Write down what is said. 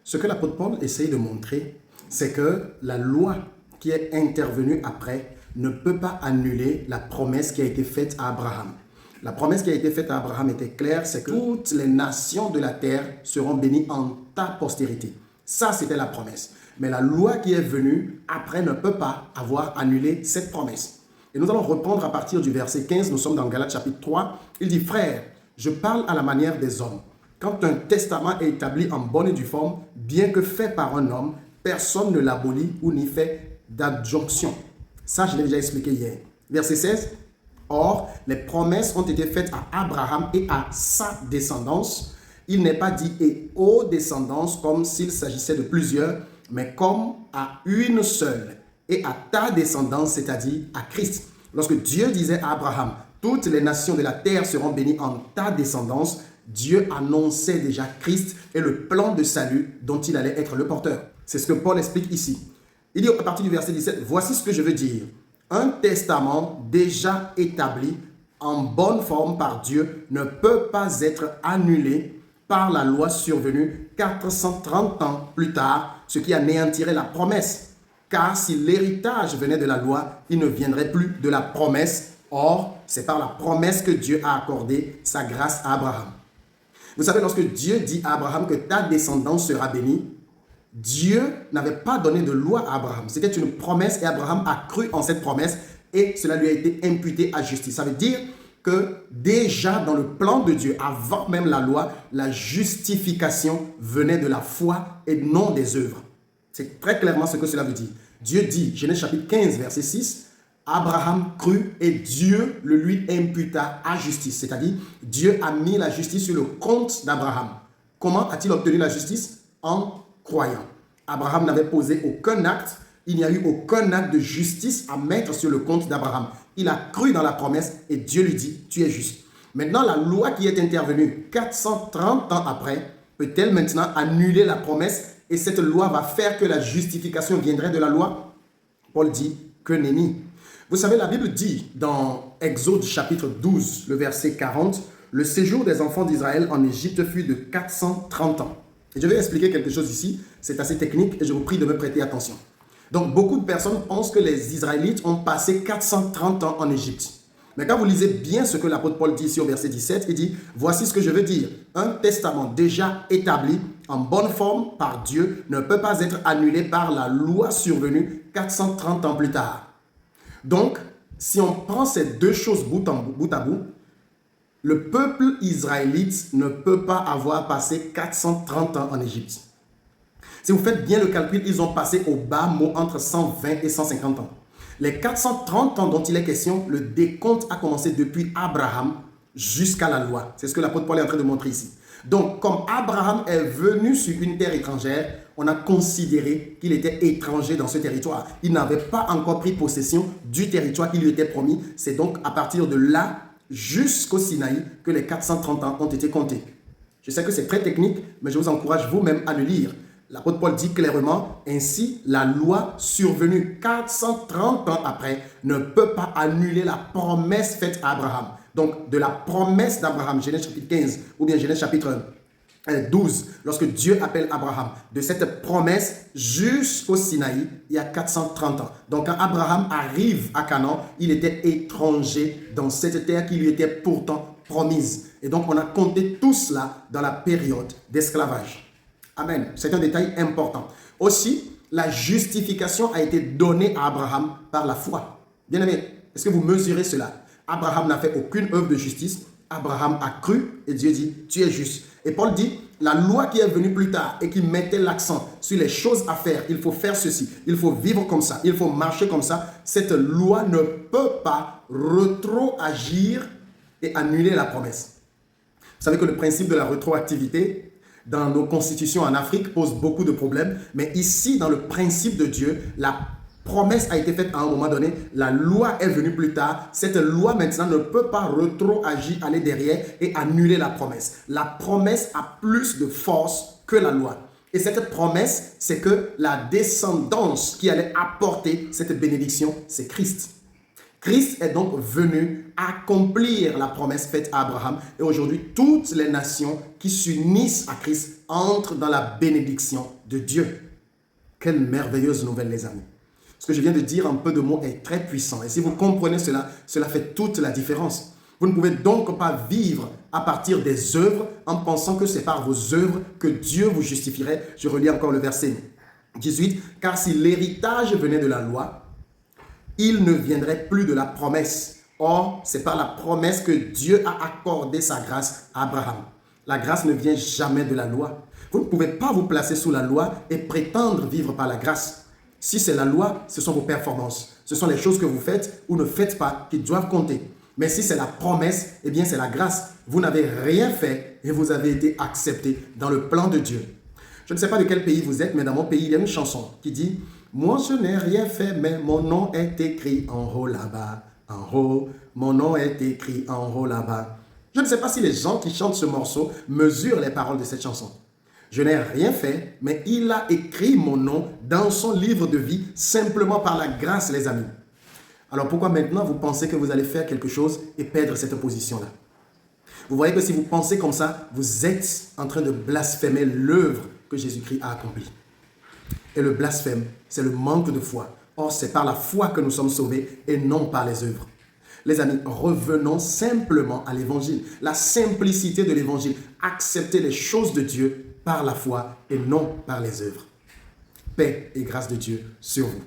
Ce que l'apôtre Paul essaye de montrer, c'est que la loi qui est intervenue après ne peut pas annuler la promesse qui a été faite à Abraham. La promesse qui a été faite à Abraham était claire, c'est que toutes les nations de la terre seront bénies en ta postérité. Ça, c'était la promesse. Mais la loi qui est venue après ne peut pas avoir annulé cette promesse. Et nous allons reprendre à partir du verset 15, nous sommes dans Galates chapitre 3. Il dit, frères, je parle à la manière des hommes. Quand un testament est établi en bonne et due forme, bien que fait par un homme, personne ne l'abolit ou n'y fait d'adjonction. Ça, je l'ai déjà expliqué hier. Verset 16. Or, les promesses ont été faites à Abraham et à sa descendance. Il n'est pas dit et aux descendances comme s'il s'agissait de plusieurs, mais comme à une seule et à ta descendance, c'est-à-dire à Christ. Lorsque Dieu disait à Abraham, toutes les nations de la terre seront bénies en ta descendance, Dieu annonçait déjà Christ et le plan de salut dont il allait être le porteur. C'est ce que Paul explique ici. Il dit à partir du verset 17, voici ce que je veux dire. Un testament déjà établi en bonne forme par Dieu ne peut pas être annulé par la loi survenue 430 ans plus tard, ce qui anéantirait la promesse. Car si l'héritage venait de la loi, il ne viendrait plus de la promesse. Or, c'est par la promesse que Dieu a accordé sa grâce à Abraham. Vous savez, lorsque Dieu dit à Abraham que ta descendance sera bénie, Dieu n'avait pas donné de loi à Abraham. C'était une promesse et Abraham a cru en cette promesse et cela lui a été imputé à justice. Ça veut dire que déjà dans le plan de Dieu, avant même la loi, la justification venait de la foi et non des œuvres. C'est très clairement ce que cela veut dire. Dieu dit, Genèse chapitre 15, verset 6, Abraham crut et Dieu le lui imputa à justice. C'est-à-dire, Dieu a mis la justice sur le compte d'Abraham. Comment a-t-il obtenu la justice? En croyant. Abraham n'avait posé aucun acte. Il n'y a eu aucun acte de justice à mettre sur le compte d'Abraham. Il a cru dans la promesse et Dieu lui dit, tu es juste. Maintenant, la loi qui est intervenue 430 ans après, peut-elle maintenant annuler la promesse et cette loi va faire que la justification viendrait de la loi? Paul dit que nenni. Vous savez, la Bible dit dans Exode chapitre 12, le verset 40, le séjour des enfants d'Israël en Égypte fut de 430 ans. Et je vais expliquer quelque chose ici, c'est assez technique et je vous prie de me prêter attention. Donc, beaucoup de personnes pensent que les Israélites ont passé 430 ans en Égypte. Mais quand vous lisez bien ce que l'apôtre Paul dit ici au verset 17, il dit, voici ce que je veux dire. Un testament déjà établi en bonne forme par Dieu ne peut pas être annulé par la loi survenue 430 ans plus tard. Donc, si on prend ces deux choses bout à bout, le peuple israélite ne peut pas avoir passé 430 ans en Égypte. Si vous faites bien le calcul, ils ont passé au bas mot entre 120 et 150 ans. Les 430 ans dont il est question, le décompte a commencé depuis Abraham jusqu'à la loi. C'est ce que l'apôtre Paul est en train de montrer ici. Donc, comme Abraham est venu sur une terre étrangère, on a considéré qu'il était étranger dans ce territoire. Il n'avait pas encore pris possession du territoire qui lui était promis. C'est donc à partir de là, jusqu'au Sinaï, que les 430 ans ont été comptés. Je sais que c'est très technique, mais je vous encourage vous-même à le lire. L'apôtre Paul dit clairement, ainsi, la loi survenue 430 ans après ne peut pas annuler la promesse faite à Abraham. Donc, de la promesse d'Abraham, Genèse chapitre 15 ou bien Genèse chapitre 12, lorsque Dieu appelle Abraham, de cette promesse jusqu'au Sinaï, il y a 430 ans. Donc, quand Abraham arrive à Canaan, il était étranger dans cette terre qui lui était pourtant promise. Et donc, on a compté tout cela dans la période d'esclavage. Amen. C'est un détail important. Aussi, la justification a été donnée à Abraham par la foi. Bien-aimé, est-ce que vous mesurez cela? Abraham n'a fait aucune œuvre de justice. Abraham a cru et Dieu dit, tu es juste. Et Paul dit, la loi qui est venue plus tard et qui mettait l'accent sur les choses à faire, il faut faire ceci, il faut vivre comme ça, il faut marcher comme ça, cette loi ne peut pas rétroagir et annuler la promesse. Vous savez que le principe de la rétroactivité dans nos constitutions en Afrique pose beaucoup de problèmes, mais ici, dans le principe de Dieu, la promesse a été faite à un moment donné, la loi est venue plus tard, cette loi maintenant ne peut pas rétroagir, aller derrière et annuler la promesse. La promesse a plus de force que la loi. Et cette promesse, c'est que la descendance qui allait apporter cette bénédiction, c'est Christ. Christ est donc venu accomplir la promesse faite à Abraham. Et aujourd'hui, toutes les nations qui s'unissent à Christ entrent dans la bénédiction de Dieu. Quelle merveilleuse nouvelle, les amis. Ce que je viens de dire en peu de mots est très puissant. Et si vous comprenez cela, cela fait toute la différence. Vous ne pouvez donc pas vivre à partir des œuvres en pensant que c'est par vos œuvres que Dieu vous justifierait. Je relis encore le verset 18. Car si l'héritage venait de la loi, il ne viendrait plus de la promesse. Or, c'est par la promesse que Dieu a accordé sa grâce à Abraham. La grâce ne vient jamais de la loi. Vous ne pouvez pas vous placer sous la loi et prétendre vivre par la grâce. Si c'est la loi, ce sont vos performances. Ce sont les choses que vous faites ou ne faites pas qui doivent compter. Mais si c'est la promesse, eh bien c'est la grâce. Vous n'avez rien fait et vous avez été accepté dans le plan de Dieu. Je ne sais pas de quel pays vous êtes, mais dans mon pays, il y a une chanson qui dit « Moi, je n'ai rien fait, mais mon nom est écrit en haut là-bas. En haut, mon nom est écrit en haut là-bas. » Je ne sais pas si les gens qui chantent ce morceau mesurent les paroles de cette chanson. Je n'ai rien fait, mais il a écrit mon nom dans son livre de vie simplement par la grâce, les amis. Alors pourquoi maintenant vous pensez que vous allez faire quelque chose et perdre cette position-là? Vous voyez que si vous pensez comme ça, vous êtes en train de blasphémer l'œuvre que Jésus-Christ a accomplie. Et le blasphème, c'est le manque de foi. Or, c'est par la foi que nous sommes sauvés et non par les œuvres. Les amis, revenons simplement à l'évangile. La simplicité de l'évangile. Accepter les choses de Dieu par la foi et non par les œuvres. Paix et grâce de Dieu sur vous.